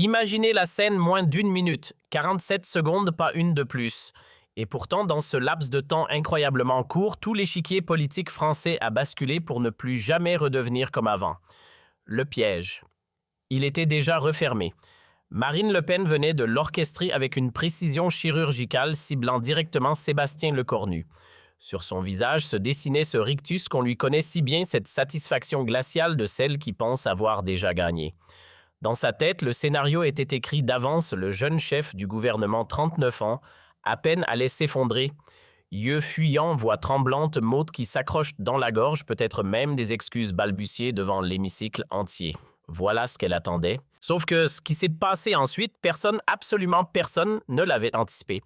Imaginez la scène moins d'une minute, 47 secondes, pas une de plus. Et pourtant, dans ce laps de temps incroyablement court, tout l'échiquier politique français a basculé pour ne plus jamais redevenir comme avant. Le piège. Il était déjà refermé. Marine Le Pen venait de l'orchestrer avec une précision chirurgicale ciblant directement Sébastien Lecornu. Sur son visage se dessinait ce rictus qu'on lui connaît si bien, cette satisfaction glaciale de celle qui pense avoir déjà gagné. Dans sa tête, le scénario était écrit d'avance, le jeune chef du gouvernement 39 ans, à peine allait s'effondrer. Yeux fuyants, voix tremblante, mots qui s'accrochent dans la gorge, peut-être même des excuses balbutiées devant l'hémicycle entier. Voilà ce qu'elle attendait. Sauf que ce qui s'est passé ensuite, personne, absolument personne, ne l'avait anticipé.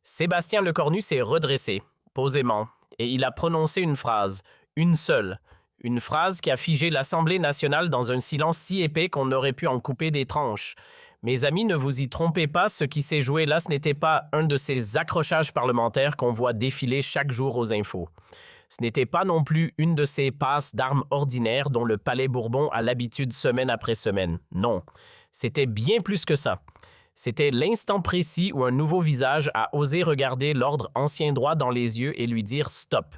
Sébastien Lecornu s'est redressé, posément, et il a prononcé une phrase, une seule. Une phrase qui a figé l'Assemblée nationale dans un silence si épais qu'on aurait pu en couper des tranches. Mes amis, ne vous y trompez pas, ce qui s'est joué là, ce n'était pas un de ces accrochages parlementaires qu'on voit défiler chaque jour aux infos. Ce n'était pas non plus une de ces passes d'armes ordinaires dont le Palais Bourbon a l'habitude semaine après semaine. Non, c'était bien plus que ça. C'était l'instant précis où un nouveau visage a osé regarder l'ordre ancien droit dans les yeux et lui dire « stop ».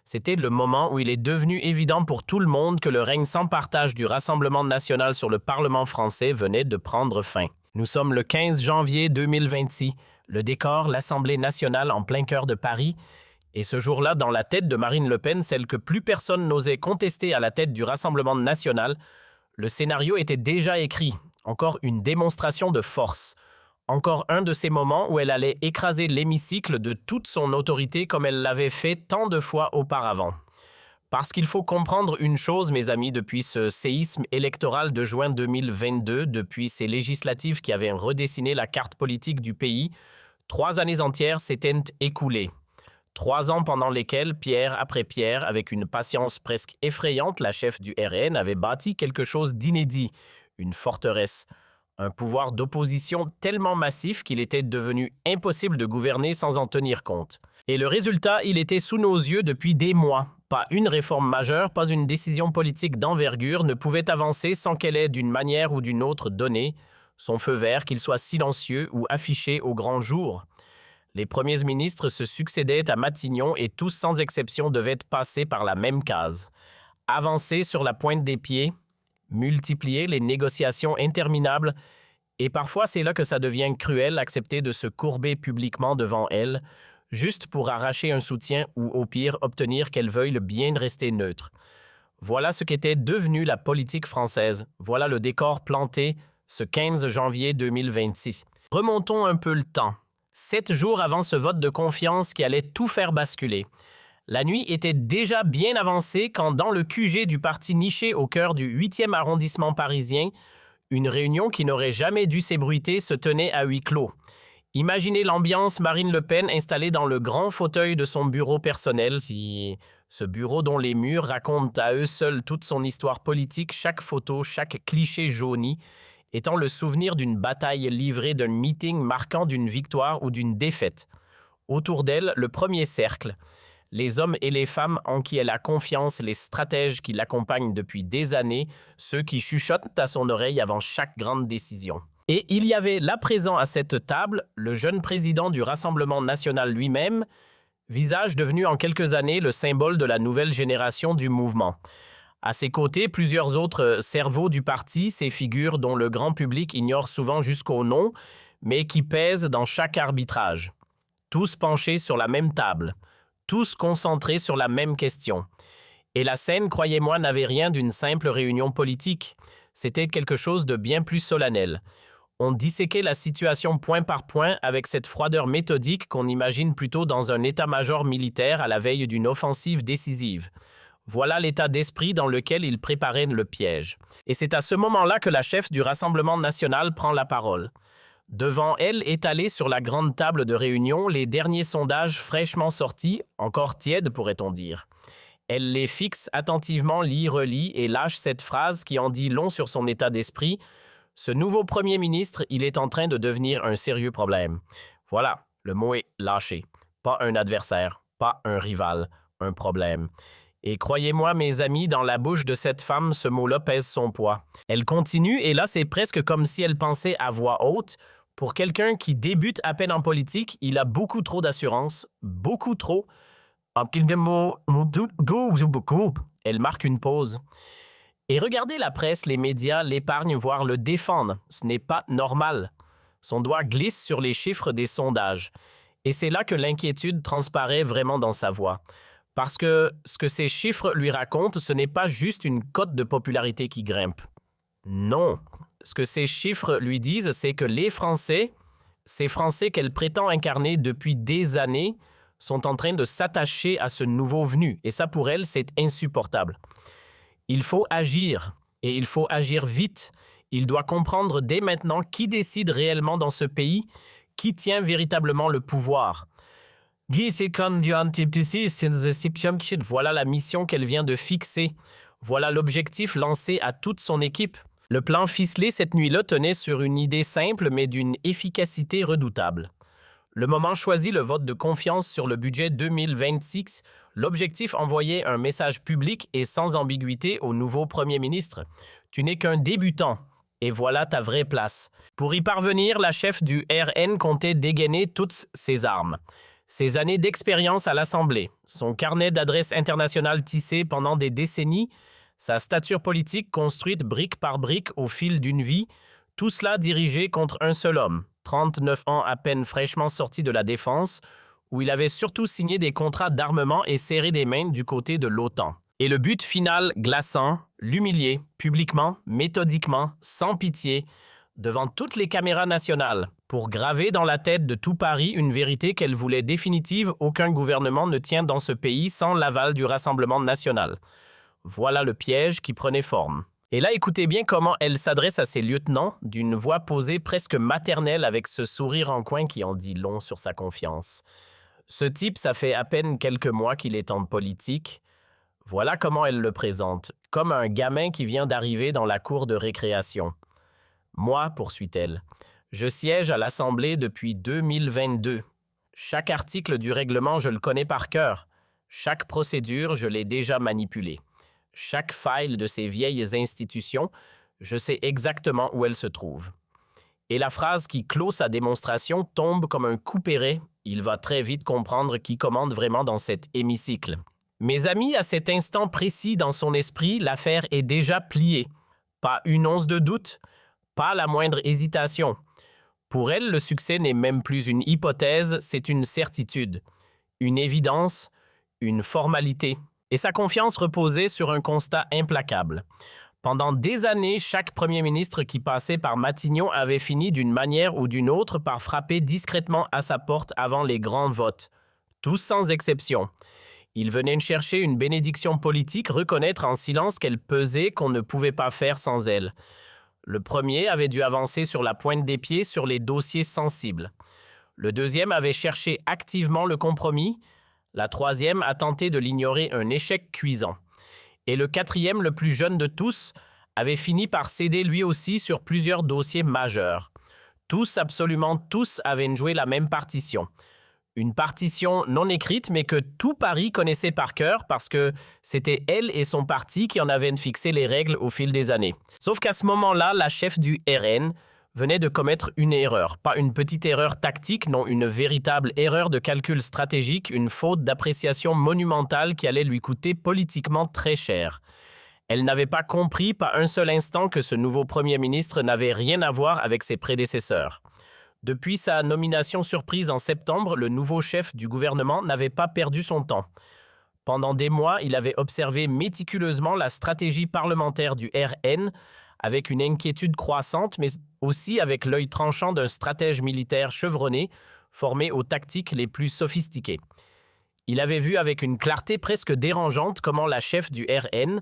C'était le moment où il est devenu évident pour tout le monde que le règne sans partage du Rassemblement national sur le Parlement français venait de prendre fin. Nous sommes le 15 janvier 2026, le décor, l'Assemblée nationale en plein cœur de Paris, et ce jour-là, dans la tête de Marine Le Pen, celle que plus personne n'osait contester à la tête du Rassemblement national, le scénario était déjà écrit, encore une démonstration de force. Encore un de ces moments où elle allait écraser l'hémicycle de toute son autorité comme elle l'avait fait tant de fois auparavant. Parce qu'il faut comprendre une chose, mes amis, depuis ce séisme électoral de juin 2022, depuis ces législatives qui avaient redessiné la carte politique du pays, 3 années entières s'étaient écoulées. 3 ans pendant lesquels, pierre après pierre, avec une patience presque effrayante, la chef du RN avait bâti quelque chose d'inédit, une forteresse. Un pouvoir d'opposition tellement massif qu'il était devenu impossible de gouverner sans en tenir compte. Et le résultat, il était sous nos yeux depuis des mois. Pas une réforme majeure, pas une décision politique d'envergure ne pouvait avancer sans qu'elle ait d'une manière ou d'une autre donné son feu vert, qu'il soit silencieux ou affiché au grand jour. Les premiers ministres se succédaient à Matignon et tous sans exception devaient passer par la même case. Avancer sur la pointe des pieds, multiplier les négociations interminables, et parfois c'est là que ça devient cruel, accepter de se courber publiquement devant elle, juste pour arracher un soutien ou au pire obtenir qu'elle veuille bien rester neutre. Voilà ce qu'était devenue la politique française, voilà le décor planté ce 15 janvier 2026. Remontons un peu le temps. 7 jours avant ce vote de confiance qui allait tout faire basculer. La nuit était déjà bien avancée quand, dans le QG du parti niché au cœur du 8e arrondissement parisien, une réunion qui n'aurait jamais dû s'ébruiter se tenait à huis clos. Imaginez l'ambiance Marine Le Pen installée dans le grand fauteuil de son bureau personnel, ce bureau dont les murs racontent à eux seuls toute son histoire politique, chaque photo, chaque cliché jauni, étant le souvenir d'une bataille livrée, d'un meeting marquant d'une victoire ou d'une défaite. Autour d'elle, le premier cercle. Les hommes et les femmes en qui elle a confiance, les stratèges qui l'accompagnent depuis des années, ceux qui chuchotent à son oreille avant chaque grande décision. Et il y avait là présent à cette table le jeune président du Rassemblement national lui-même, visage devenu en quelques années le symbole de la nouvelle génération du mouvement. À ses côtés, plusieurs autres cerveaux du parti, ces figures dont le grand public ignore souvent jusqu'au nom, mais qui pèsent dans chaque arbitrage. Tous penchés sur la même table. Tous concentrés sur la même question. Et la scène, croyez-moi, n'avait rien d'une simple réunion politique. C'était quelque chose de bien plus solennel. On disséquait la situation point par point avec cette froideur méthodique qu'on imagine plutôt dans un état-major militaire à la veille d'une offensive décisive. Voilà l'état d'esprit dans lequel il préparait le piège. Et c'est à ce moment-là que la chef du Rassemblement national prend la parole. Devant elle, étalés sur la grande table de réunion, les derniers sondages fraîchement sortis, encore tièdes pourrait-on dire. Elle les fixe attentivement, lit, relit et lâche cette phrase qui en dit long sur son état d'esprit. Ce nouveau Premier ministre, il est en train de devenir un sérieux problème. Voilà, le mot est lâché. Pas un adversaire, pas un rival, un problème. Et croyez-moi, mes amis, dans la bouche de cette femme, ce mot-là pèse son poids. Elle continue, et là, c'est presque comme si elle pensait à voix haute. Pour quelqu'un qui débute à peine en politique, il a beaucoup trop d'assurance, beaucoup trop. Elle marque une pause. Et regardez la presse, les médias l'épargnent, voire le défendent. Ce n'est pas normal. Son doigt glisse sur les chiffres des sondages. Et c'est là que l'inquiétude transparaît vraiment dans sa voix. Parce que ce que ces chiffres lui racontent, ce n'est pas juste une cote de popularité qui grimpe. Non. Ce que ces chiffres lui disent, c'est que les Français, ces Français qu'elle prétend incarner depuis des années, sont en train de s'attacher à ce nouveau venu. Et ça, pour elle, c'est insupportable. Il faut agir, et il faut agir vite. Il doit comprendre dès maintenant qui décide réellement dans ce pays, qui tient véritablement le pouvoir. Voilà la mission qu'elle vient de fixer. Voilà l'objectif lancé à toute son équipe. Le plan ficelé cette nuit-là tenait sur une idée simple mais d'une efficacité redoutable. Le moment choisi, le vote de confiance sur le budget 2026, l'objectif envoyait un message public et sans ambiguïté au nouveau Premier ministre. Tu n'es qu'un débutant, et voilà ta vraie place. Pour y parvenir, la chef du RN comptait dégainer toutes ses armes. Ses années d'expérience à l'Assemblée, son carnet d'adresses internationales tissé pendant des décennies, sa stature politique construite brique par brique au fil d'une vie, tout cela dirigé contre un seul homme, 39 ans à peine fraîchement sorti de la défense, où il avait surtout signé des contrats d'armement et serré des mains du côté de l'OTAN. Et le but final glaçant, l'humilier, publiquement, méthodiquement, sans pitié, devant toutes les caméras nationales, pour graver dans la tête de tout Paris une vérité qu'elle voulait définitive, aucun gouvernement ne tient dans ce pays sans l'aval du Rassemblement national. Voilà le piège qui prenait forme. Et là, écoutez bien comment elle s'adresse à ses lieutenants, d'une voix posée presque maternelle avec ce sourire en coin qui en dit long sur sa confiance. Ce type, ça fait à peine quelques mois qu'il est en politique. Voilà comment elle le présente, comme un gamin qui vient d'arriver dans la cour de récréation. Moi, poursuit-elle, je siège à l'Assemblée depuis 2022. Chaque article du règlement, je le connais par cœur. Chaque procédure, je l'ai déjà manipulée. Chaque faille de ces vieilles institutions, je sais exactement où elle se trouve. Et la phrase qui clôt sa démonstration tombe comme un coup péré. Il va très vite comprendre qui commande vraiment dans cet hémicycle. Mes amis, à cet instant précis dans son esprit, l'affaire est déjà pliée. Pas une once de doute, pas la moindre hésitation. Pour elle, le succès n'est même plus une hypothèse, c'est une certitude, une évidence, une formalité. Et sa confiance reposait sur un constat implacable. Pendant des années, chaque premier ministre qui passait par Matignon avait fini d'une manière ou d'une autre par frapper discrètement à sa porte avant les grands votes. Tous sans exception. Ils venaient chercher une bénédiction politique, reconnaître en silence qu'elle pesait, qu'on ne pouvait pas faire sans elle. Le premier avait dû avancer sur la pointe des pieds sur les dossiers sensibles. Le deuxième avait cherché activement le compromis. La troisième a tenté de l'ignorer, un échec cuisant. Et le quatrième, le plus jeune de tous, avait fini par céder lui aussi sur plusieurs dossiers majeurs. Tous, absolument tous, avaient joué la même partition. Une partition non écrite, mais que tout Paris connaissait par cœur parce que c'était elle et son parti qui en avaient fixé les règles au fil des années. Sauf qu'à ce moment-là, la chef du RN venait de commettre une erreur. Pas une petite erreur tactique, non, une véritable erreur de calcul stratégique, une faute d'appréciation monumentale qui allait lui coûter politiquement très cher. Elle n'avait pas compris, pas un seul instant, que ce nouveau Premier ministre n'avait rien à voir avec ses prédécesseurs. Depuis sa nomination surprise en septembre, le nouveau chef du gouvernement n'avait pas perdu son temps. Pendant des mois, il avait observé méticuleusement la stratégie parlementaire du RN, avec une inquiétude croissante, mais aussi avec l'œil tranchant d'un stratège militaire chevronné, formé aux tactiques les plus sophistiquées. Il avait vu avec une clarté presque dérangeante comment la chef du RN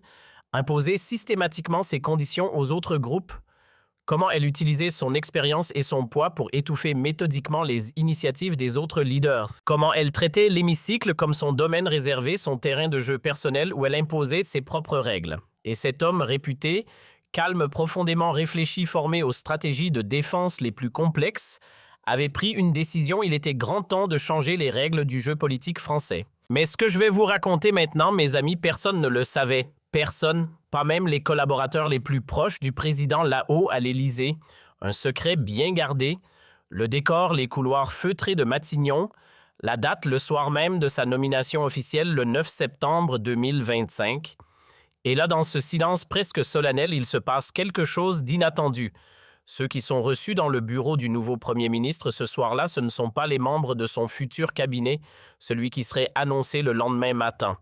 imposait systématiquement ses conditions aux autres groupes, comment elle utilisait son expérience et son poids pour étouffer méthodiquement les initiatives des autres leaders, comment elle traitait l'hémicycle comme son domaine réservé, son terrain de jeu personnel où elle imposait ses propres règles. Et cet homme réputé, calme, profondément réfléchi, formé aux stratégies de défense les plus complexes, avait pris une décision. Il était grand temps de changer les règles du jeu politique français. Mais ce que je vais vous raconter maintenant, mes amis, personne ne le savait. Personne, pas même les collaborateurs les plus proches du président là-haut à l'Élysée. Un secret bien gardé. Le décor, les couloirs feutrés de Matignon. La date, le soir même de sa nomination officielle, le 9 septembre 2025. Et là, dans ce silence presque solennel, il se passe quelque chose d'inattendu. Ceux qui sont reçus dans le bureau du nouveau Premier ministre ce soir-là, ce ne sont pas les membres de son futur cabinet, celui qui serait annoncé le lendemain matin.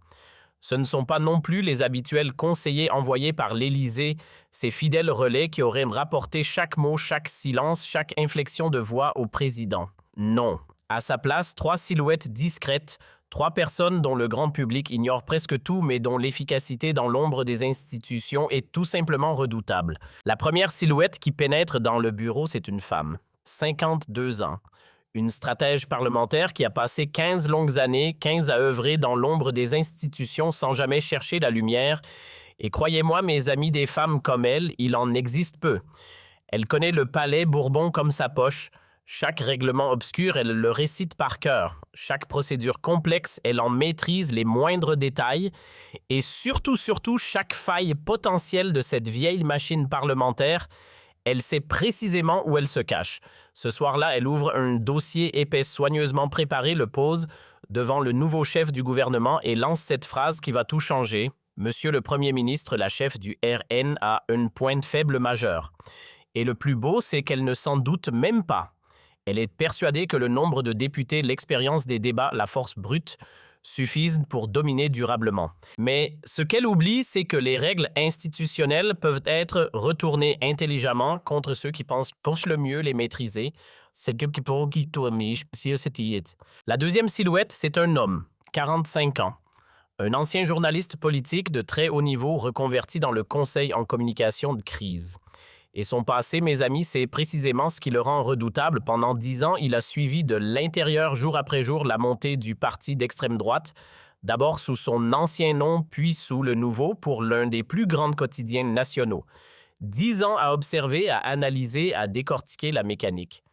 Ce ne sont pas non plus les habituels conseillers envoyés par l'Élysée, ces fidèles relais qui auraient rapporté chaque mot, chaque silence, chaque inflexion de voix au président. Non. À sa place, 3 silhouettes discrètes, 3 personnes dont le grand public ignore presque tout, mais dont l'efficacité dans l'ombre des institutions est tout simplement redoutable. La première silhouette qui pénètre dans le bureau, c'est une femme, 52 ans. Une stratège parlementaire qui a passé 15 longues années, 15 à œuvrer dans l'ombre des institutions sans jamais chercher la lumière. Et croyez-moi, mes amis, des femmes comme elle, il en existe peu. Elle connaît le palais Bourbon comme sa poche. Chaque règlement obscur, elle le récite par cœur. Chaque procédure complexe, elle en maîtrise les moindres détails. Et surtout, chaque faille potentielle de cette vieille machine parlementaire, elle sait précisément où elle se cache. Ce soir-là, elle ouvre un dossier épais soigneusement préparé, le pose devant le nouveau chef du gouvernement et lance cette phrase qui va tout changer. Monsieur le Premier ministre, la chef du RN a une pointe faible majeure. Et le plus beau, c'est qu'elle ne s'en doute même pas. Elle est persuadée que le nombre de députés, l'expérience des débats, la force brute suffisent pour dominer durablement. Mais ce qu'elle oublie, c'est que les règles institutionnelles peuvent être retournées intelligemment contre ceux qui pensent le mieux les maîtriser. La deuxième silhouette, c'est un homme, 45 ans. Un ancien journaliste politique de très haut niveau reconverti dans le conseil en communication de crise. Et son passé, mes amis, c'est précisément ce qui le rend redoutable. Pendant 10 ans, il a suivi de l'intérieur, jour après jour, la montée du parti d'extrême droite, d'abord sous son ancien nom, puis sous le nouveau, pour l'un des plus grands quotidiens nationaux. 10 ans à observer, à analyser, à décortiquer la mécanique.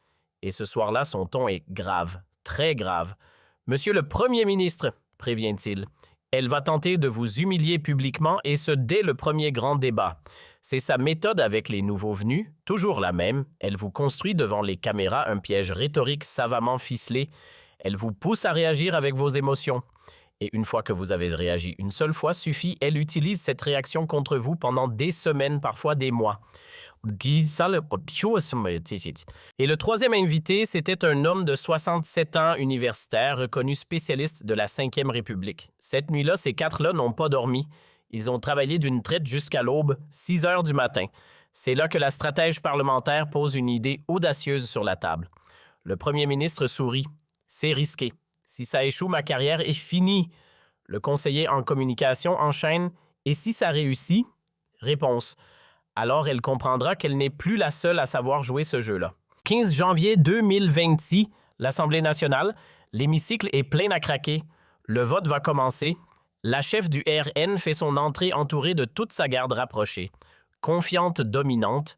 Et ce soir-là, son ton est grave, très grave. « Monsieur le Premier ministre », prévient-il, « elle va tenter de vous humilier publiquement et ce dès le premier grand débat. » C'est sa méthode avec les nouveaux venus, toujours la même. Elle vous construit devant les caméras un piège rhétorique savamment ficelé. Elle vous pousse à réagir avec vos émotions. Et une fois que vous avez réagi une seule fois, suffit, elle utilise cette réaction contre vous pendant des semaines, parfois des mois. Et le troisième invité, c'était un homme de 67 ans, universitaire, reconnu spécialiste de la 5e République. Cette nuit-là, ces 4-là n'ont pas dormi. Ils ont travaillé d'une traite jusqu'à l'aube, 6 heures du matin. C'est là que la stratège parlementaire pose une idée audacieuse sur la table. Le premier ministre sourit. C'est risqué. Si ça échoue, ma carrière est finie. Le conseiller en communication enchaîne. Et si ça réussit? Réponse. Alors elle comprendra qu'elle n'est plus la seule à savoir jouer ce jeu-là. 15 janvier 2026, l'Assemblée nationale, l'hémicycle est plein à craquer. Le vote va commencer. La chef du RN fait son entrée entourée de toute sa garde rapprochée. Confiante, dominante.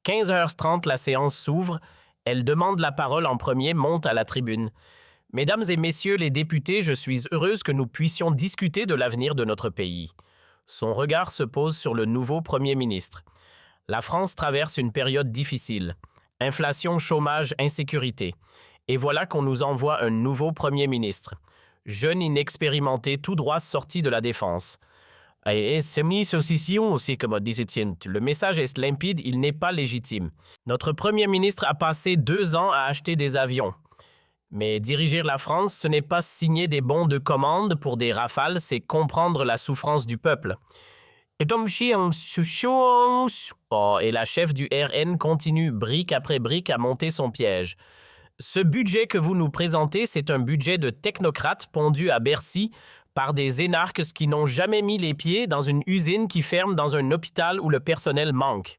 15h30, la séance s'ouvre. Elle demande la parole en premier, monte à la tribune. « Mesdames et messieurs les députés, je suis heureuse que nous puissions discuter de l'avenir de notre pays. » Son regard se pose sur le nouveau Premier ministre. La France traverse une période difficile. Inflation, chômage, insécurité. Et voilà qu'on nous envoie un nouveau Premier ministre. Jeune inexpérimenté, tout droit sorti de la défense. Le message est limpide, il n'est pas légitime. Notre Premier ministre a passé 2 ans à acheter des avions. Mais diriger la France, ce n'est pas signer des bons de commande pour des rafales, c'est comprendre la souffrance du peuple. Et la chef du RN continue, brique après brique, à monter son piège. Ce budget que vous nous présentez, c'est un budget de technocrates pondu à Bercy par des énarques qui n'ont jamais mis les pieds dans une usine qui ferme dans un hôpital où le personnel manque.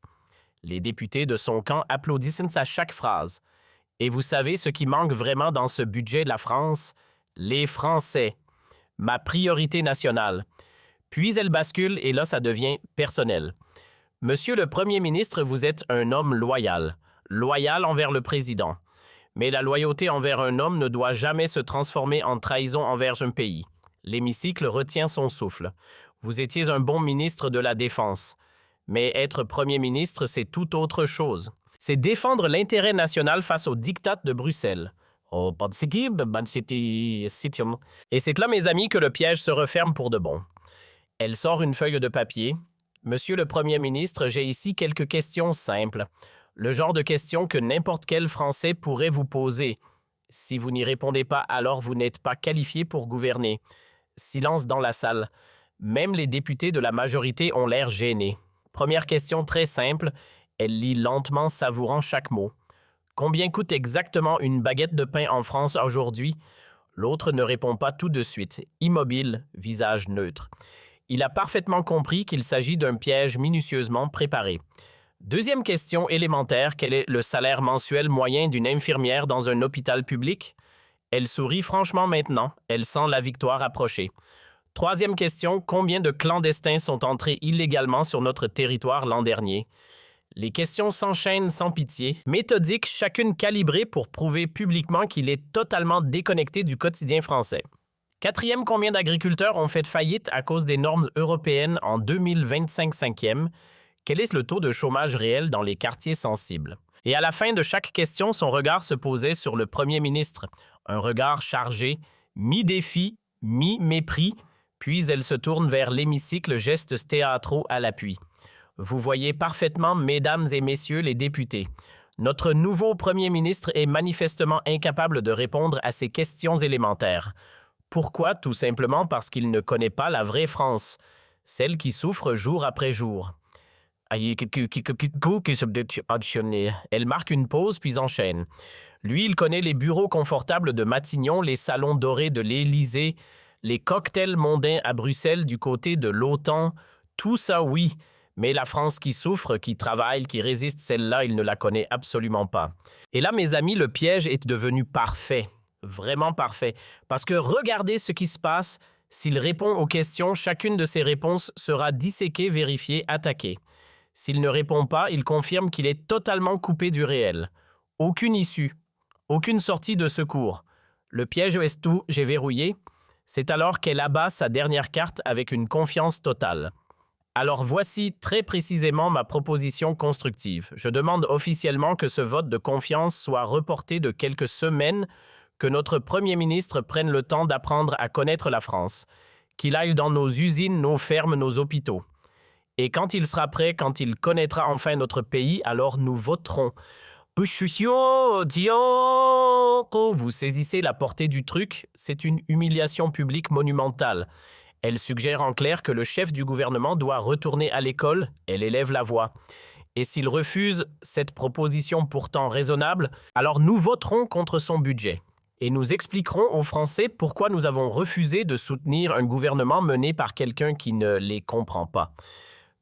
Les députés de son camp applaudissent à chaque phrase. Et vous savez ce qui manque vraiment dans ce budget de la France? Les Français. Ma priorité nationale. Puis elle bascule et là, ça devient personnel. Monsieur le Premier ministre, vous êtes un homme loyal. Loyal envers le président. Mais la loyauté envers un homme ne doit jamais se transformer en trahison envers un pays. L'hémicycle retient son souffle. Vous étiez un bon ministre de la Défense. Mais être Premier ministre, c'est tout autre chose. C'est défendre l'intérêt national face aux diktats de Bruxelles. Oh, et c'est là, mes amis, que le piège se referme pour de bon. Elle sort une feuille de papier. Monsieur le Premier ministre, j'ai ici quelques questions simples. Le genre de questions que n'importe quel Français pourrait vous poser. Si vous n'y répondez pas, alors vous n'êtes pas qualifié pour gouverner. Silence dans la salle. Même les députés de la majorité ont l'air gênés. Première question très simple. Elle lit lentement, savourant chaque mot. Combien coûte exactement une baguette de pain en France aujourd'hui? L'autre ne répond pas tout de suite. Immobile, visage neutre. Il a parfaitement compris qu'il s'agit d'un piège minutieusement préparé. Deuxième question élémentaire, quel est le salaire mensuel moyen d'une infirmière dans un hôpital public? Elle sourit franchement maintenant, elle sent la victoire approcher. Troisième question, combien de clandestins sont entrés illégalement sur notre territoire l'an dernier? Les questions s'enchaînent sans pitié, méthodiques, chacune calibrée pour prouver publiquement qu'il est totalement déconnecté du quotidien français. Quatrième, combien d'agriculteurs ont fait faillite à cause des normes européennes en 2025? Cinquième, quel est le taux de chômage réel dans les quartiers sensibles? Et à la fin de chaque question, son regard se posait sur le Premier ministre. Un regard chargé, mi-défi, mi-mépris, puis elle se tourne vers l'hémicycle, gestes théâtraux à l'appui. Vous voyez parfaitement, mesdames et messieurs les députés. Notre nouveau Premier ministre est manifestement incapable de répondre à ces questions élémentaires. Pourquoi? Tout simplement parce qu'il ne connaît pas la vraie France, celle qui souffre jour après jour. Elle marque une pause puis enchaîne. Lui, il connaît les bureaux confortables de Matignon, les salons dorés de l'Élysée, les cocktails mondains à Bruxelles du côté de l'OTAN. Tout ça, oui. Mais la France qui souffre, qui travaille, qui résiste, celle-là, il ne la connaît absolument pas. Et là, mes amis, le piège est devenu parfait. Vraiment parfait. Parce que regardez ce qui se passe. S'il répond aux questions, chacune de ses réponses sera disséquée, vérifiée, attaquée. S'il ne répond pas, il confirme qu'il est totalement coupé du réel. Aucune issue. Aucune sortie de secours. Le piège est tout, j'ai verrouillé. C'est alors qu'elle abat sa dernière carte avec une confiance totale. Alors voici très précisément ma proposition constructive. Je demande officiellement que ce vote de confiance soit reporté de quelques semaines, que notre Premier ministre prenne le temps d'apprendre à connaître la France, qu'il aille dans nos usines, nos fermes, nos hôpitaux. Et quand il sera prêt, quand il connaîtra enfin notre pays, alors nous voterons. Vous saisissez la portée du truc, c'est une humiliation publique monumentale. Elle suggère en clair que le chef du gouvernement doit retourner à l'école, elle élève la voix. Et s'il refuse cette proposition pourtant raisonnable, alors nous voterons contre son budget. Et nous expliquerons aux Français pourquoi nous avons refusé de soutenir un gouvernement mené par quelqu'un qui ne les comprend pas.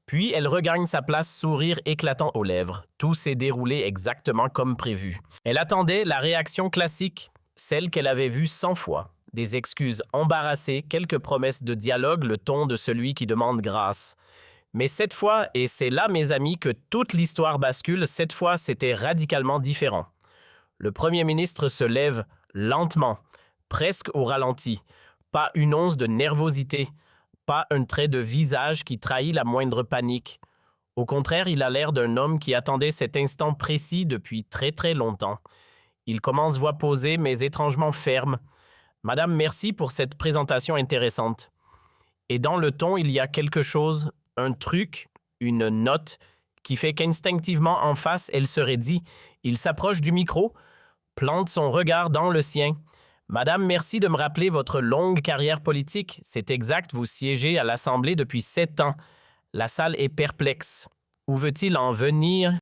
Puis elle regagne sa place, sourire éclatant aux lèvres. Tout s'est déroulé exactement comme prévu. Elle attendait la réaction classique, celle qu'elle avait vue 100 fois. Des excuses embarrassées, quelques promesses de dialogue, le ton de celui qui demande grâce. Mais cette fois, et c'est là, mes amis, que toute l'histoire bascule, cette fois, c'était radicalement différent. Le Premier ministre se lève lentement, presque au ralenti. Pas une once de nervosité, pas un trait de visage qui trahit la moindre panique. Au contraire, il a l'air d'un homme qui attendait cet instant précis depuis très très longtemps. Il commence voix posée, mais étrangement ferme. « Madame, merci pour cette présentation intéressante. » Et dans le ton, il y a quelque chose, un truc, une note, qui fait qu'instinctivement en face, elle serait dit. Il s'approche du micro, plante son regard dans le sien. « Madame, merci de me rappeler votre longue carrière politique. C'est exact, vous siégez à l'Assemblée depuis 7 ans. La salle est perplexe. Où veut-il en venir?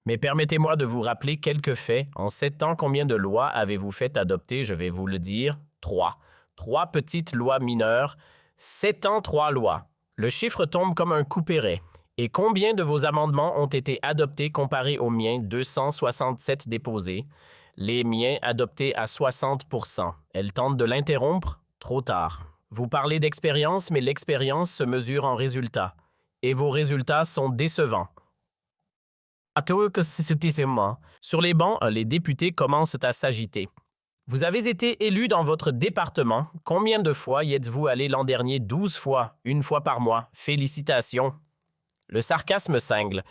Mais permettez-moi de vous rappeler quelques faits. En 7 ans, combien de lois avez-vous fait adopter? Je vais vous le dire. 3. 3 petites lois mineures. 7 ans, 3 lois. Le chiffre tombe comme un couperet. Et combien de vos amendements ont été adoptés comparés aux miens? 267 déposés. Les miens adoptés à 60%. Elle tente de l'interrompre? Trop tard. Vous parlez d'expérience, mais l'expérience se mesure en résultats. Et vos résultats sont décevants. Sur les bancs, les députés commencent à s'agiter. Vous avez été élu dans votre département. Combien de fois y êtes-vous allé l'an dernier? 12 fois, une fois par mois. Félicitations. Le sarcasme cingle.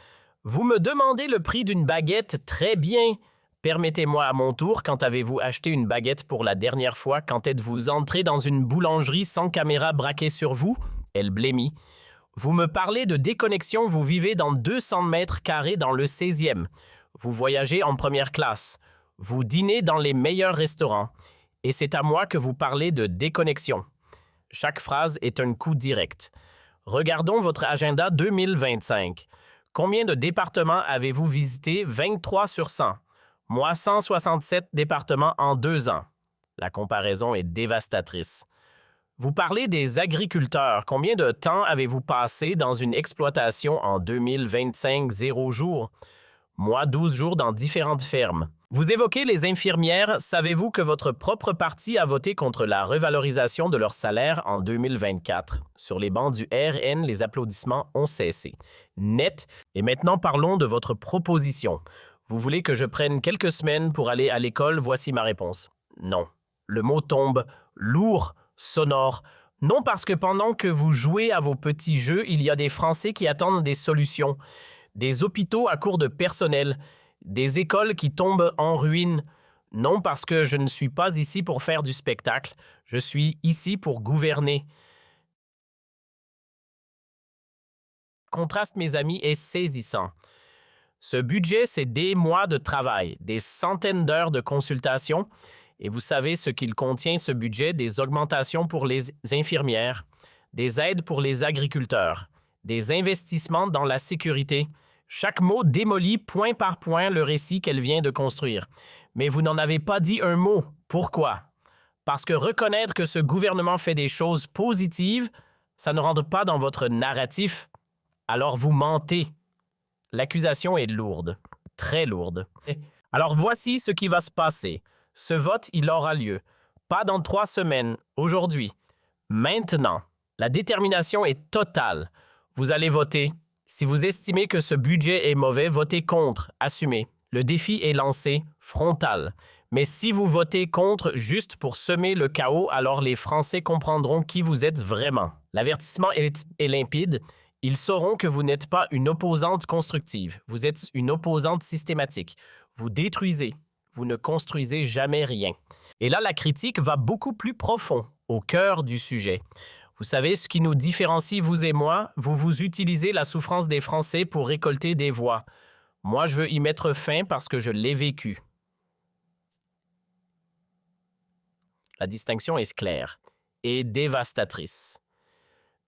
Vous me demandez le prix d'une baguette? Très bien. Permettez-moi à mon tour, quand avez-vous acheté une baguette pour la dernière fois? Quand êtes-vous entré dans une boulangerie sans caméra braquée sur vous? Elle blêmit. Vous me parlez de déconnexion, vous vivez dans 200 mètres carrés dans le 16e. Vous voyagez en première classe. Vous dînez dans les meilleurs restaurants. Et c'est à moi que vous parlez de déconnexion. Chaque phrase est un coup direct. Regardons votre agenda 2025. Combien de départements avez-vous visité? 23 sur 100. Moi, 167 départements en 2 ans. La comparaison est dévastatrice. Vous parlez des agriculteurs. Combien de temps avez-vous passé dans une exploitation en 2025? 0 jours. Moi, 12 jours dans différentes fermes. Vous évoquez les infirmières. Savez-vous que votre propre parti a voté contre la revalorisation de leur salaire en 2024? Sur les bancs du RN, les applaudissements ont cessé. Net. Et maintenant, parlons de votre proposition. Vous voulez que je prenne quelques semaines pour aller à l'école? Voici ma réponse. Non. Le mot tombe lourd, sonore. Non, parce que pendant que vous jouez à vos petits jeux, il y a des Français qui attendent des solutions. Des hôpitaux à court de personnel. Des écoles qui tombent en ruine. Non, parce que je ne suis pas ici pour faire du spectacle. Je suis ici pour gouverner. Le contraste, mes amis, est saisissant. Ce budget, c'est des mois de travail, des centaines d'heures de consultation. Et vous savez ce qu'il contient, ce budget? Des augmentations pour les infirmières, des aides pour les agriculteurs, des investissements dans la sécurité. Chaque mot démolit point par point le récit qu'elle vient de construire. Mais vous n'en avez pas dit un mot. Pourquoi? Parce que reconnaître que ce gouvernement fait des choses positives, ça ne rentre pas dans votre narratif. Alors vous mentez. L'accusation est lourde, très lourde. Alors voici ce qui va se passer. Ce vote, il aura lieu. Pas dans 3 semaines, aujourd'hui. Maintenant. La détermination est totale. Vous allez voter. Si vous estimez que ce budget est mauvais, votez contre, assumez. Le défi est lancé, frontal. Mais si vous votez contre juste pour semer le chaos, alors les Français comprendront qui vous êtes vraiment. L'avertissement est limpide. Ils sauront que vous n'êtes pas une opposante constructive. Vous êtes une opposante systématique. Vous détruisez. Vous ne construisez jamais rien. Et là, la critique va beaucoup plus profond, au cœur du sujet. Vous savez ce qui nous différencie, vous et moi? Vous utilisez la souffrance des Français pour récolter des voix. Moi, je veux y mettre fin parce que je l'ai vécu. La distinction est claire et dévastatrice.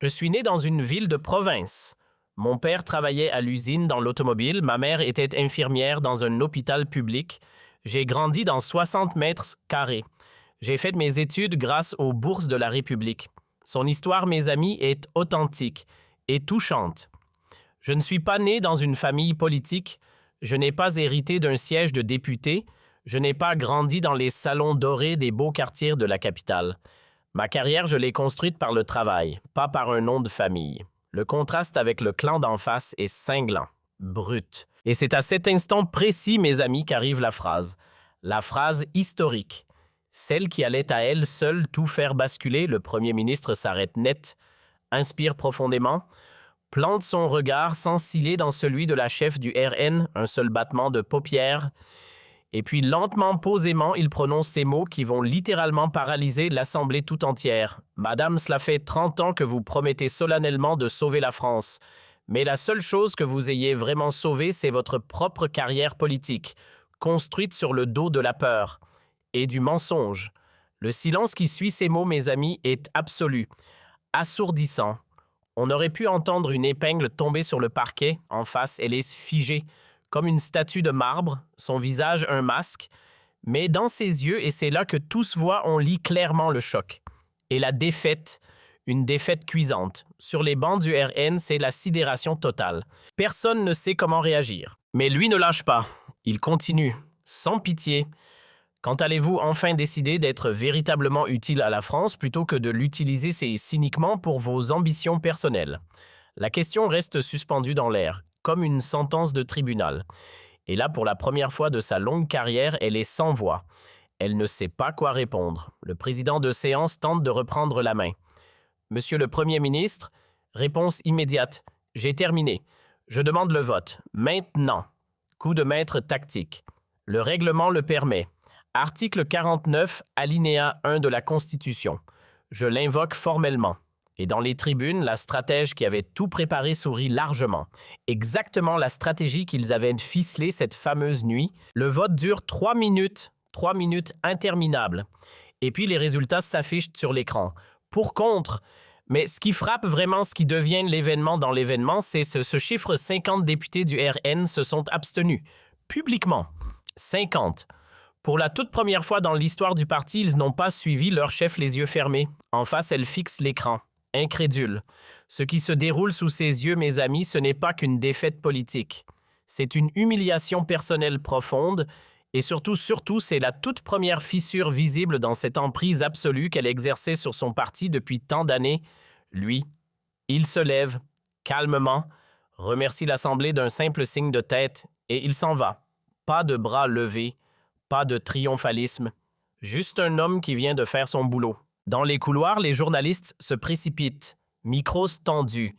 Je suis né dans une ville de province. Mon père travaillait à l'usine dans l'automobile, ma mère était infirmière dans un hôpital public. J'ai grandi dans 60 mètres carrés. J'ai fait mes études grâce aux bourses de la République. Son histoire, mes amis, est authentique et touchante. Je ne suis pas né dans une famille politique. Je n'ai pas hérité d'un siège de député. Je n'ai pas grandi dans les salons dorés des beaux quartiers de la capitale. Ma carrière, je l'ai construite par le travail, pas par un nom de famille. Le contraste avec le clan d'en face est cinglant, brut. Et c'est à cet instant précis, mes amis, qu'arrive la phrase historique. Celle qui allait à elle seule tout faire basculer. Le premier ministre s'arrête net, inspire profondément, plante son regard sans ciller dans celui de la chef du RN, un seul battement de paupières. Et puis lentement, posément, il prononce ces mots qui vont littéralement paralyser l'Assemblée tout entière. « Madame, cela fait 30 ans que vous promettez solennellement de sauver la France. Mais la seule chose que vous ayez vraiment sauvée, c'est votre propre carrière politique, construite sur le dos de la peur et du mensonge. Le silence qui suit ces mots, mes amis, est absolu, assourdissant. On aurait pu entendre une épingle tomber sur le parquet. En face, elle est figée, comme une statue de marbre, son visage un masque. Mais dans ses yeux, et c'est là que tous voient, on lit clairement le choc. Et la défaite, une défaite cuisante. Sur les bancs du RN, c'est la sidération totale. Personne ne sait comment réagir. Mais lui ne lâche pas. Il continue, sans pitié. Quand allez-vous enfin décider d'être véritablement utile à la France plutôt que de l'utiliser cyniquement pour vos ambitions personnelles? La question reste suspendue dans l'air, comme une sentence de tribunal. Et là, pour la première fois de sa longue carrière, elle est sans voix. Elle ne sait pas quoi répondre. Le président de séance tente de reprendre la main. Monsieur le Premier ministre, réponse immédiate. J'ai terminé. Je demande le vote. Maintenant. Coup de maître tactique. Le règlement le permet. Article 49, alinéa 1 de la Constitution. Je l'invoque formellement. Et dans les tribunes, la stratège qui avait tout préparé sourit largement. Exactement la stratégie qu'ils avaient ficelée cette fameuse nuit. Le vote dure 3 minutes. 3 minutes interminables. Et puis les résultats s'affichent sur l'écran. Pour contre, mais ce qui frappe vraiment, ce qui devient l'événement dans l'événement, c'est ce chiffre 50 députés du RN se sont abstenus. Publiquement. 50. Pour la toute première fois dans l'histoire du parti, ils n'ont pas suivi leur chef les yeux fermés. En face, elle fixe l'écran. Incrédule. Ce qui se déroule sous ses yeux, mes amis, ce n'est pas qu'une défaite politique. C'est une humiliation personnelle profonde. Et surtout, c'est la toute première fissure visible dans cette emprise absolue qu'elle exerçait sur son parti depuis tant d'années. Lui, il se lève, calmement, remercie l'Assemblée d'un simple signe de tête et il s'en va. Pas de bras levés, pas de triomphalisme, juste un homme qui vient de faire son boulot. Dans les couloirs, les journalistes se précipitent, micros tendus.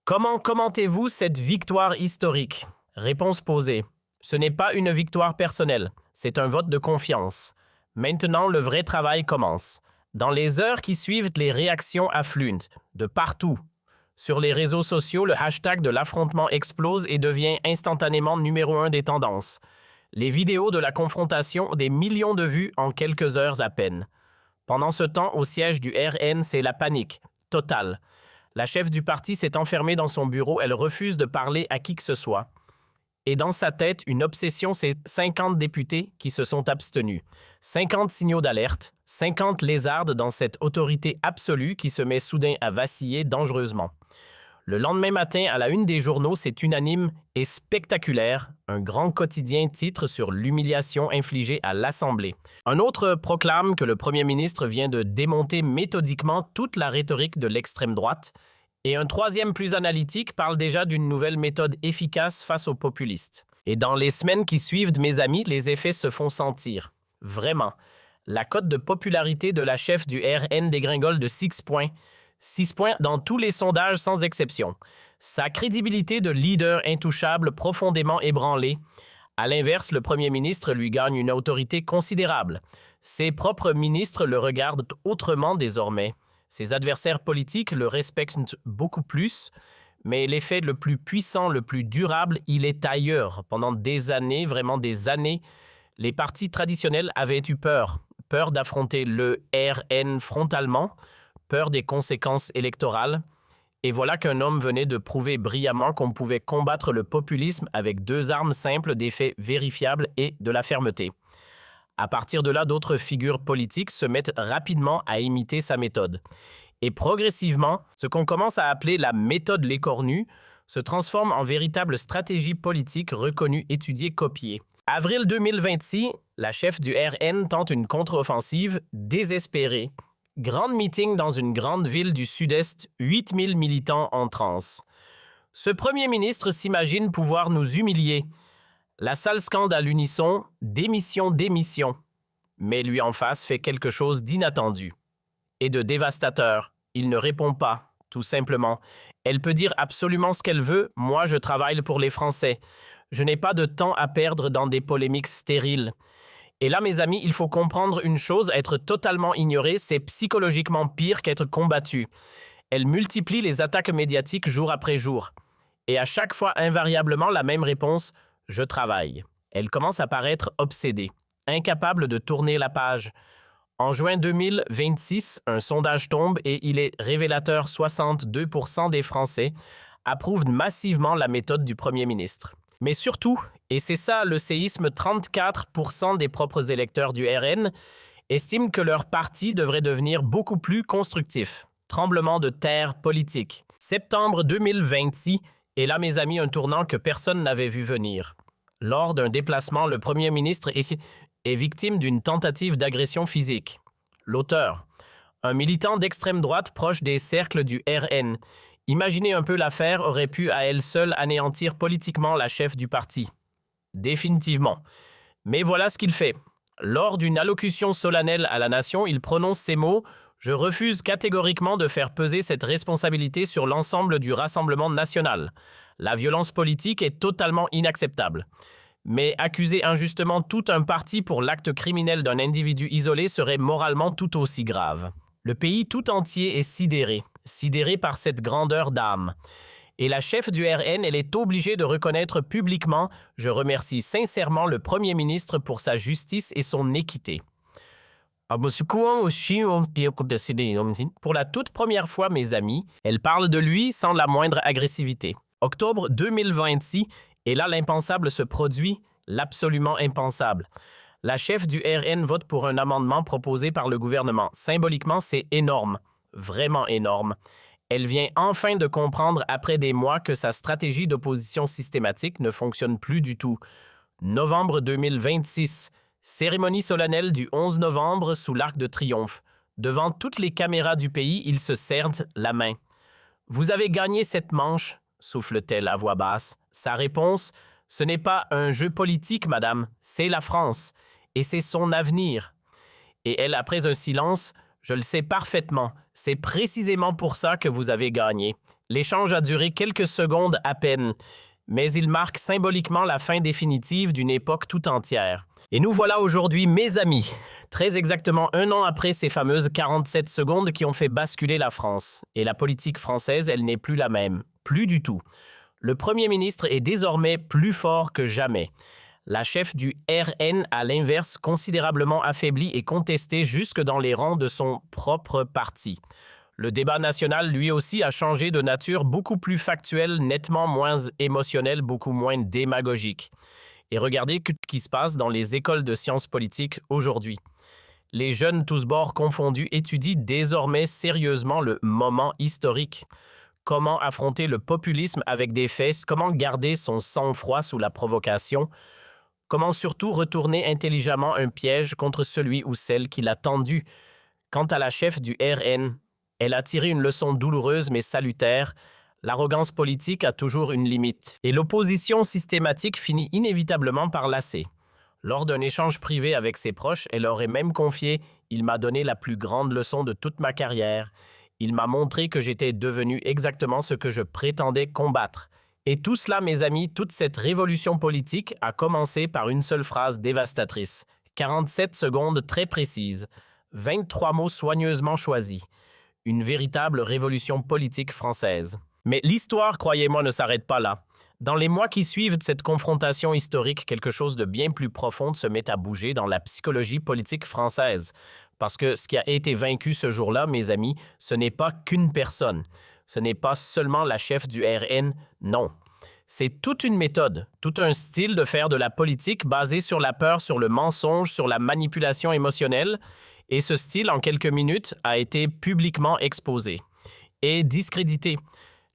Comment commentez-vous cette victoire historique? Réponse posée. Ce n'est pas une victoire personnelle, c'est un vote de confiance. Maintenant, le vrai travail commence. Dans les heures qui suivent, les réactions affluent, de partout. Sur les réseaux sociaux, le hashtag de l'affrontement explose et devient instantanément numéro 1 des tendances. Les vidéos de la confrontation ont des millions de vues en quelques heures à peine. Pendant ce temps, au siège du RN, c'est la panique, totale. La chef du parti s'est enfermée dans son bureau, elle refuse de parler à qui que ce soit. Et dans sa tête, une obsession, c'est 50 députés qui se sont abstenus. 50 signaux d'alerte, 50 lézardes dans cette autorité absolue qui se met soudain à vaciller dangereusement. Le lendemain matin, à la une des journaux, c'est unanime et spectaculaire. Un grand quotidien titre sur l'humiliation infligée à l'Assemblée. Un autre proclame que le premier ministre vient de démonter méthodiquement toute la rhétorique de l'extrême droite. Et un troisième plus analytique parle déjà d'une nouvelle méthode efficace face aux populistes. Et dans les semaines qui suivent, mes amis, les effets se font sentir. Vraiment. La cote de popularité de la chef du RN dégringole de 6 points. 6 points dans tous les sondages sans exception. Sa crédibilité de leader intouchable profondément ébranlée. À l'inverse, le premier ministre lui gagne une autorité considérable. Ses propres ministres le regardent autrement désormais. Ses adversaires politiques le respectent beaucoup plus, mais l'effet le plus puissant, le plus durable, il est ailleurs. Pendant des années, vraiment des années, les partis traditionnels avaient eu peur. Peur d'affronter le RN frontalement, peur des conséquences électorales. Et voilà qu'un homme venait de prouver brillamment qu'on pouvait combattre le populisme avec 2 armes simples, des faits vérifiables et de la fermeté. À partir de là, d'autres figures politiques se mettent rapidement à imiter sa méthode. Et progressivement, ce qu'on commence à appeler la méthode Lécornu se transforme en véritable stratégie politique reconnue, étudiée, copiée. Avril 2026, la chef du RN tente une contre-offensive désespérée. Grand meeting dans une grande ville du Sud-Est, 8000 militants en transe. Ce premier ministre s'imagine pouvoir nous humilier. La salle scande à l'unisson « Démission, démission ». Mais lui en face fait quelque chose d'inattendu et de dévastateur. Il ne répond pas, tout simplement. Elle peut dire absolument ce qu'elle veut. Moi, je travaille pour les Français. Je n'ai pas de temps à perdre dans des polémiques stériles. Et là, mes amis, il faut comprendre une chose, être totalement ignoré, c'est psychologiquement pire qu'être combattu. Elle multiplie les attaques médiatiques jour après jour. Et à chaque fois, invariablement, la même réponse « Je travaille ». Elle commence à paraître obsédée, incapable de tourner la page. En juin 2026, un sondage tombe et il est révélateur, 62% des Français approuvent massivement la méthode du Premier ministre. Mais surtout, et c'est ça le séisme, 34% des propres électeurs du RN estiment que leur parti devrait devenir beaucoup plus constructif. Tremblement de terre politique. Septembre 2026, et là, mes amis, un tournant que personne n'avait vu venir. Lors d'un déplacement, le Premier ministre est victime d'une tentative d'agression physique. L'auteur, un militant d'extrême droite proche des cercles du RN. Imaginez un peu l'affaire aurait pu à elle seule anéantir politiquement la chef du parti. Définitivement. Mais voilà ce qu'il fait. Lors d'une allocution solennelle à la nation, il prononce ces mots « Je refuse catégoriquement de faire peser cette responsabilité sur l'ensemble du Rassemblement national. La violence politique est totalement inacceptable. Mais accuser injustement tout un parti pour l'acte criminel d'un individu isolé serait moralement tout aussi grave. » Le pays tout entier est sidéré par cette grandeur d'âme. Et la chef du RN, elle est obligée de reconnaître publiquement « Je remercie sincèrement le Premier ministre pour sa justice et son équité. » Pour la toute première fois, mes amis, elle parle de lui sans la moindre agressivité. Octobre 2026, et là l'impensable se produit, l'absolument impensable. La chef du RN vote pour un amendement proposé par le gouvernement. Symboliquement, c'est énorme, vraiment énorme. Elle vient enfin de comprendre après des mois que sa stratégie d'opposition systématique ne fonctionne plus du tout. Novembre 2026, cérémonie solennelle du 11 novembre sous l'Arc de Triomphe. Devant toutes les caméras du pays, ils se serrent la main. « Vous avez gagné cette manche », souffle-t-elle à voix basse. Sa réponse « Ce n'est pas un jeu politique, madame, c'est la France, et c'est son avenir. » Et elle, après un silence, « Je le sais parfaitement, c'est précisément pour ça que vous avez gagné. » L'échange a duré quelques secondes à peine, mais il marque symboliquement la fin définitive d'une époque tout entière. Et nous voilà aujourd'hui, mes amis, très exactement un an après ces fameuses 47 secondes qui ont fait basculer la France. Et la politique française, elle n'est plus la même, plus du tout. Le Premier ministre est désormais plus fort que jamais. La chef du RN, à l'inverse, considérablement affaiblie et contestée jusque dans les rangs de son propre parti. Le débat national, lui aussi, a changé de nature beaucoup plus factuelle, nettement moins émotionnelle, beaucoup moins démagogique. Et regardez ce qui se passe dans les écoles de sciences politiques aujourd'hui. Les jeunes, tous bords confondus, étudient désormais sérieusement le moment historique. Comment affronter le populisme avec des faits, comment garder son sang-froid sous la provocation, comment surtout retourner intelligemment un piège contre celui ou celle qui l'a tendu. Quant à la chef du RN, elle a tiré une leçon douloureuse mais salutaire. L'arrogance politique a toujours une limite. Et l'opposition systématique finit inévitablement par lasser. Lors d'un échange privé avec ses proches, elle aurait même confié « Il m'a donné la plus grande leçon de toute ma carrière. Il m'a montré que j'étais devenu exactement ce que je prétendais combattre. » Et tout cela, mes amis, toute cette révolution politique a commencé par une seule phrase dévastatrice. 47 secondes très précises. 23 mots soigneusement choisis. Une véritable révolution politique française. Mais l'histoire, croyez-moi, ne s'arrête pas là. Dans les mois qui suivent cette confrontation historique, quelque chose de bien plus profond se met à bouger dans la psychologie politique française. Parce que ce qui a été vaincu ce jour-là, mes amis, ce n'est pas qu'une personne. Ce n'est pas seulement la chef du RN, non. C'est toute une méthode, tout un style de faire de la politique basé sur la peur, sur le mensonge, sur la manipulation émotionnelle. Et ce style, en quelques minutes, a été publiquement exposé et discrédité.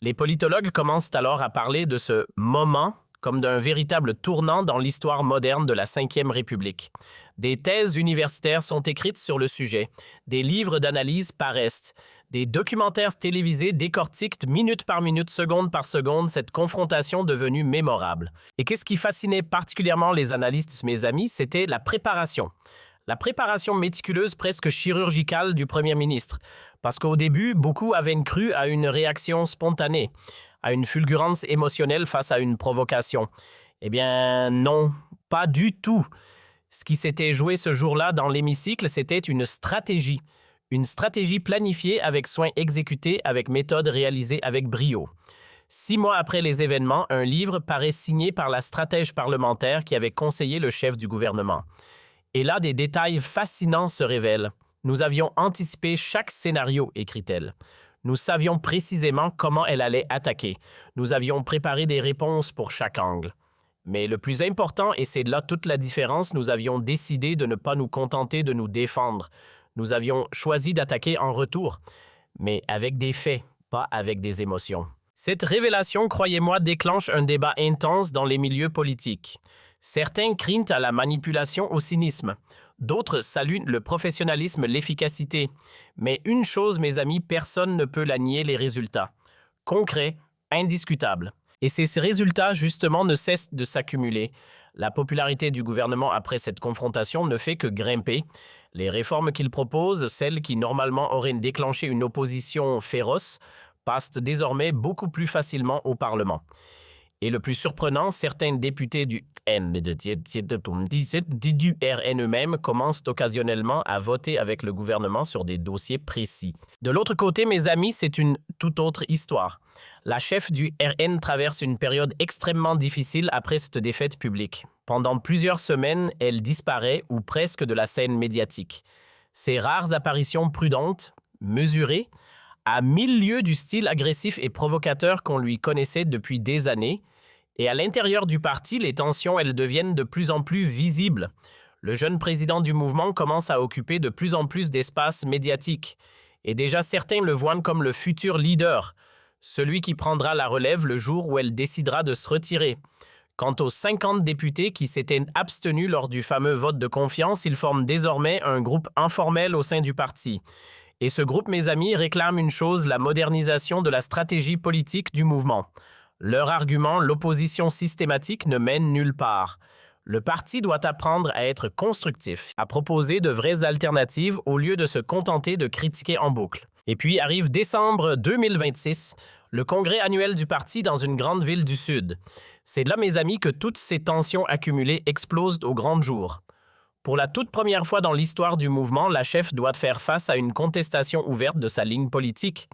Les politologues commencent alors à parler de ce moment comme d'un véritable tournant dans l'histoire moderne de la Ve République. Des thèses universitaires sont écrites sur le sujet, des livres d'analyse paraissent, des documentaires télévisés décortiquent minute par minute, seconde par seconde, cette confrontation devenue mémorable. Et qu'est-ce qui fascinait particulièrement les analystes, mes amis, c'était la préparation. La préparation méticuleuse, presque chirurgicale du Premier ministre. Parce qu'au début, beaucoup avaient cru à une réaction spontanée, à une fulgurance émotionnelle face à une provocation. Eh bien, non, pas du tout. Ce qui s'était joué ce jour-là dans l'hémicycle, c'était une stratégie planifiée avec soin, exécutée avec méthode, réalisée avec brio. 6 mois après les événements, un livre paraît signé par la stratège parlementaire qui avait conseillé le chef du gouvernement. Et là, des détails fascinants se révèlent. Nous avions anticipé chaque scénario, écrit-elle. Nous savions précisément comment elle allait attaquer. Nous avions préparé des réponses pour chaque angle. Mais le plus important, et c'est là toute la différence, nous avions décidé de ne pas nous contenter de nous défendre. Nous avions choisi d'attaquer en retour, mais avec des faits, pas avec des émotions. Cette révélation, croyez-moi, déclenche un débat intense dans les milieux politiques. Certains crient à la manipulation, au cynisme. D'autres saluent le professionnalisme, l'efficacité. Mais une chose, mes amis, personne ne peut la nier, les résultats. Concrets, indiscutables. Et ces résultats, justement, ne cessent de s'accumuler. La popularité du gouvernement après cette confrontation ne fait que grimper. Les réformes qu'il propose, celles qui normalement auraient déclenché une opposition féroce, passent désormais beaucoup plus facilement au Parlement. Et le plus surprenant, certains députés du RN eux-mêmes commencent occasionnellement à voter avec le gouvernement sur des dossiers précis. De l'autre côté, mes amis, c'est une toute autre histoire. La chef du RN traverse une période extrêmement difficile après cette défaite publique. Pendant plusieurs semaines, elle disparaît ou presque de la scène médiatique. Ses rares apparitions prudentes, mesurées, à 1000 lieues du style agressif et provocateur qu'on lui connaissait depuis des années, et à l'intérieur du parti, les tensions, elles deviennent de plus en plus visibles. Le jeune président du mouvement commence à occuper de plus en plus d'espace médiatique, et déjà certains le voient comme le futur leader, celui qui prendra la relève le jour où elle décidera de se retirer. Quant aux 50 députés qui s'étaient abstenus lors du fameux vote de confiance, ils forment désormais un groupe informel au sein du parti. Et ce groupe, mes amis, réclame une chose, la modernisation de la stratégie politique du mouvement. Leur argument, l'opposition systématique ne mène nulle part. Le parti doit apprendre à être constructif, à proposer de vraies alternatives au lieu de se contenter de critiquer en boucle. Et puis arrive décembre 2026, le congrès annuel du parti dans une grande ville du Sud. C'est là, mes amis, que toutes ces tensions accumulées explosent au grand jour. Pour la toute première fois dans l'histoire du mouvement, la chef doit faire face à une contestation ouverte de sa ligne politique.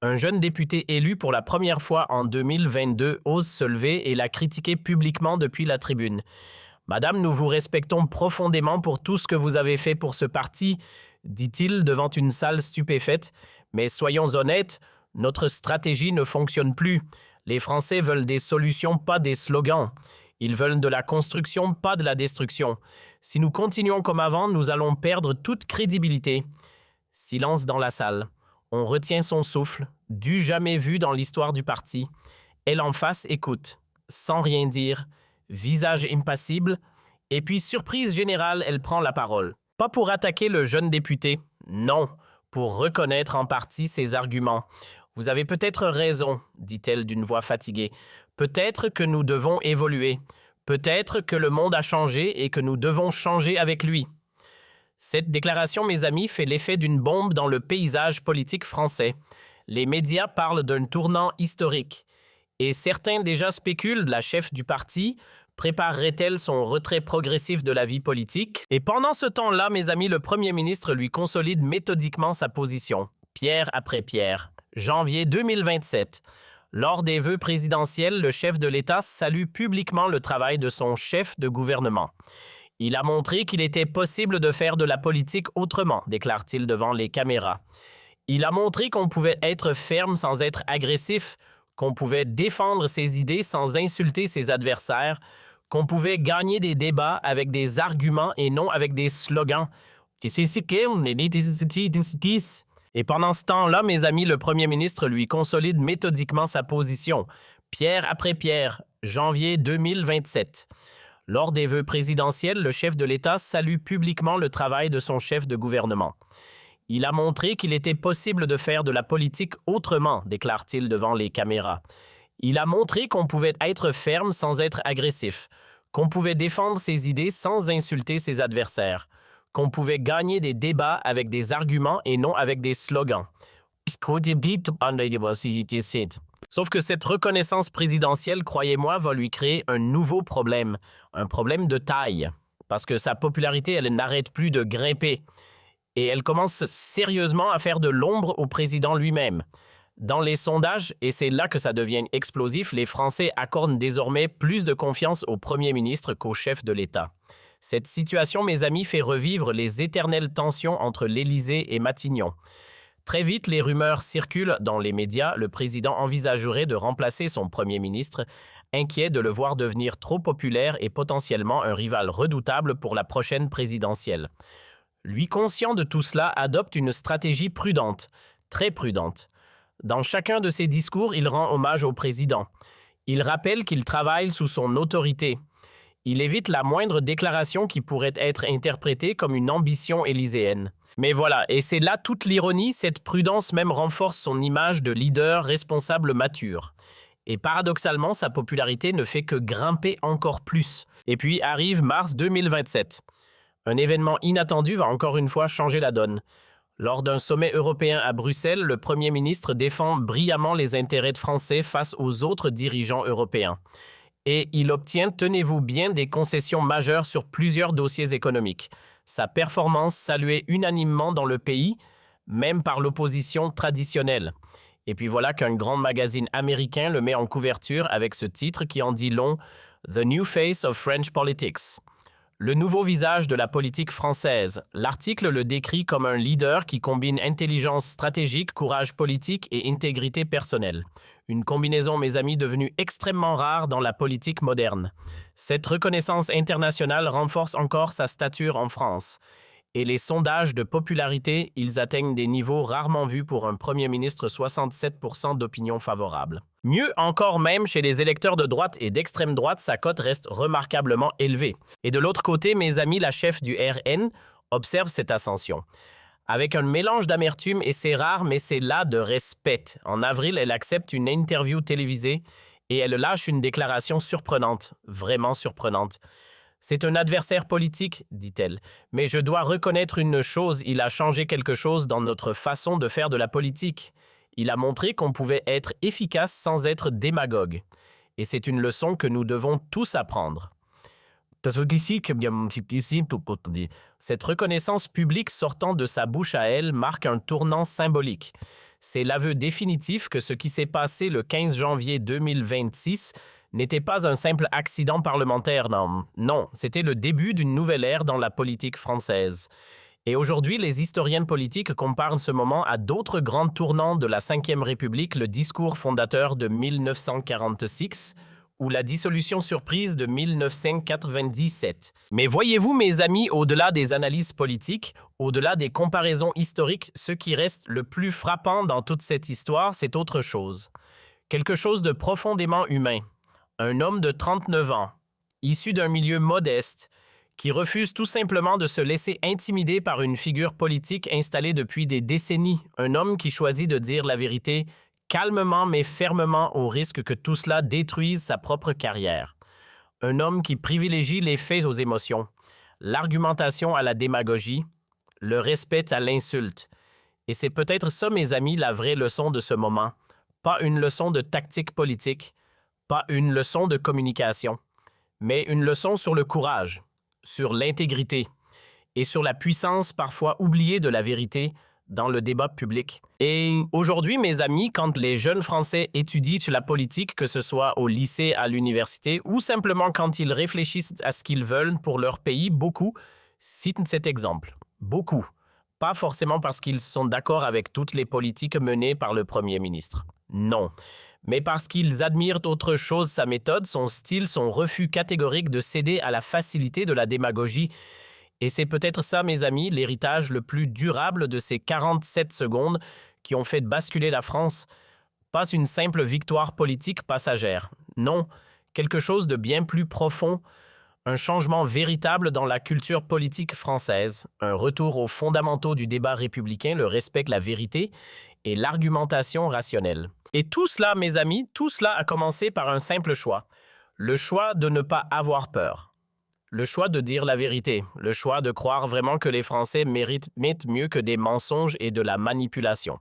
Un jeune député élu pour la première fois en 2022 ose se lever et la critiquer publiquement depuis la tribune. « Madame, nous vous respectons profondément pour tout ce que vous avez fait pour ce parti », dit-il devant une salle stupéfaite. « Mais soyons honnêtes, notre stratégie ne fonctionne plus. Les Français veulent des solutions, pas des slogans. Ils veulent de la construction, pas de la destruction. Si nous continuons comme avant, nous allons perdre toute crédibilité. » Silence dans la salle. On retient son souffle, du jamais vu dans l'histoire du parti. Elle en face écoute, sans rien dire, visage impassible, et puis surprise générale, elle prend la parole. Pas pour attaquer le jeune député, non, pour reconnaître en partie ses arguments. « Vous avez peut-être raison, dit-elle d'une voix fatiguée. Peut-être que nous devons évoluer. Peut-être que le monde a changé et que nous devons changer avec lui. » Cette déclaration, mes amis, fait l'effet d'une bombe dans le paysage politique français. Les médias parlent d'un tournant historique. Et certains déjà spéculent, la chef du parti préparerait-elle son retrait progressif de la vie politique? Et pendant ce temps-là, mes amis, le Premier ministre lui consolide méthodiquement sa position, pierre après pierre. Janvier 2027. Lors des vœux présidentiels, le chef de l'État salue publiquement le travail de son chef de gouvernement. Il a montré qu'il était possible de faire de la politique autrement, déclare-t-il devant les caméras. Il a montré qu'on pouvait être ferme sans être agressif, qu'on pouvait défendre ses idées sans insulter ses adversaires, qu'on pouvait gagner des débats avec des arguments et non avec des slogans. Et pendant ce temps-là, mes amis, le Premier ministre lui consolide méthodiquement sa position, pierre après pierre, janvier 2027. Lors des vœux présidentiels, le chef de l'État salue publiquement le travail de son chef de gouvernement. Il a montré qu'il était possible de faire de la politique autrement, déclare-t-il devant les caméras. Il a montré qu'on pouvait être ferme sans être agressif, qu'on pouvait défendre ses idées sans insulter ses adversaires, qu'on pouvait gagner des débats avec des arguments et non avec des slogans. Sauf que cette reconnaissance présidentielle, croyez-moi, va lui créer un nouveau problème, un problème de taille, parce que sa popularité, elle n'arrête plus de grimper, et elle commence sérieusement à faire de l'ombre au président lui-même. Dans les sondages, et c'est là que ça devient explosif, les Français accordent désormais plus de confiance au Premier ministre qu'au chef de l'État. Cette situation, mes amis, fait revivre les éternelles tensions entre l'Élysée et Matignon. Très vite, les rumeurs circulent dans les médias. Le président envisagerait de remplacer son Premier ministre, inquiet de le voir devenir trop populaire et potentiellement un rival redoutable pour la prochaine présidentielle. Lui, conscient de tout cela, adopte une stratégie prudente, très prudente. Dans chacun de ses discours, il rend hommage au président. Il rappelle qu'il travaille sous son autorité. Il évite la moindre déclaration qui pourrait être interprétée comme une ambition élyséenne. Mais voilà, et c'est là toute l'ironie, cette prudence même renforce son image de leader responsable mature. Et paradoxalement, sa popularité ne fait que grimper encore plus. Et puis arrive mars 2027. Un événement inattendu va encore une fois changer la donne. Lors d'un sommet européen à Bruxelles, le Premier ministre défend brillamment les intérêts français face aux autres dirigeants européens. Et il obtient, tenez-vous bien, des concessions majeures sur plusieurs dossiers économiques. Sa performance saluée unanimement dans le pays, même par l'opposition traditionnelle. Et puis voilà qu'un grand magazine américain le met en couverture avec ce titre qui en dit long « The New Face of French Politics ». Le nouveau visage de la politique française. L'article le décrit comme un leader qui combine intelligence stratégique, courage politique et intégrité personnelle. Une combinaison, mes amis, devenue extrêmement rare dans la politique moderne. Cette reconnaissance internationale renforce encore sa stature en France. Et les sondages de popularité, ils atteignent des niveaux rarement vus pour un Premier ministre, 67% d'opinion favorable. Mieux encore même, chez les électeurs de droite et d'extrême droite, sa cote reste remarquablement élevée. Et de l'autre côté, mes amis, la chef du RN observe cette ascension. Avec un mélange d'amertume, et c'est rare, mais c'est là de respect. En avril, elle accepte une interview télévisée et elle lâche une déclaration surprenante, vraiment surprenante. C'est un adversaire politique, dit-elle, mais je dois reconnaître une chose, il a changé quelque chose dans notre façon de faire de la politique. Il a montré qu'on pouvait être efficace sans être démagogue. Et c'est une leçon que nous devons tous apprendre. Cette reconnaissance publique sortant de sa bouche à elle marque un tournant symbolique. C'est l'aveu définitif que ce qui s'est passé le 15 janvier 2026 n'était pas un simple accident parlementaire, non. Non, c'était le début d'une nouvelle ère dans la politique française. Et aujourd'hui, les historiens politiques comparent ce moment à d'autres grands tournants de la Ve République, le discours fondateur de 1946 ou la dissolution surprise de 1997. Mais voyez-vous, mes amis, au-delà des analyses politiques, au-delà des comparaisons historiques, ce qui reste le plus frappant dans toute cette histoire, c'est autre chose. Quelque chose de profondément humain. Un homme de 39 ans, issu d'un milieu modeste, qui refuse tout simplement de se laisser intimider par une figure politique installée depuis des décennies. Un homme qui choisit de dire la vérité calmement mais fermement au risque que tout cela détruise sa propre carrière. Un homme qui privilégie les faits aux émotions, l'argumentation à la démagogie, le respect à l'insulte. Et c'est peut-être ça, mes amis, la vraie leçon de ce moment. Pas une leçon de tactique politique, pas une leçon de communication, mais une leçon sur le courage, sur l'intégrité et sur la puissance parfois oubliée de la vérité dans le débat public. Et aujourd'hui, mes amis, quand les jeunes Français étudient la politique, que ce soit au lycée, à l'université, ou simplement quand ils réfléchissent à ce qu'ils veulent pour leur pays, beaucoup citent cet exemple. Beaucoup. Pas forcément parce qu'ils sont d'accord avec toutes les politiques menées par le Premier ministre. Non. Mais parce qu'ils admirent autre chose, sa méthode, son style, son refus catégorique de céder à la facilité de la démagogie. Et c'est peut-être ça, mes amis, l'héritage le plus durable de ces 47 secondes qui ont fait basculer la France. Pas une simple victoire politique passagère. Non, quelque chose de bien plus profond, un changement véritable dans la culture politique française, un retour aux fondamentaux du débat républicain, le respect de la vérité et l'argumentation rationnelle. Et tout cela, mes amis, tout cela a commencé par un simple choix. Le choix de ne pas avoir peur. Le choix de dire la vérité. Le choix de croire vraiment que les Français méritent mieux que des mensonges et de la manipulation.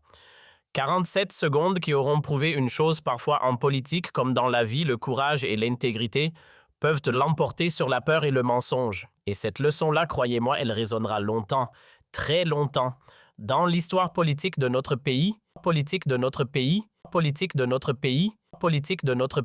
47 secondes qui auront prouvé une chose parfois en politique comme dans la vie, le courage et l'intégrité peuvent l'emporter sur la peur et le mensonge. Et cette leçon-là, croyez-moi, elle résonnera longtemps, très longtemps, dans l'histoire politique de notre pays, politique de notre pays, politique de notre pays, politique de notre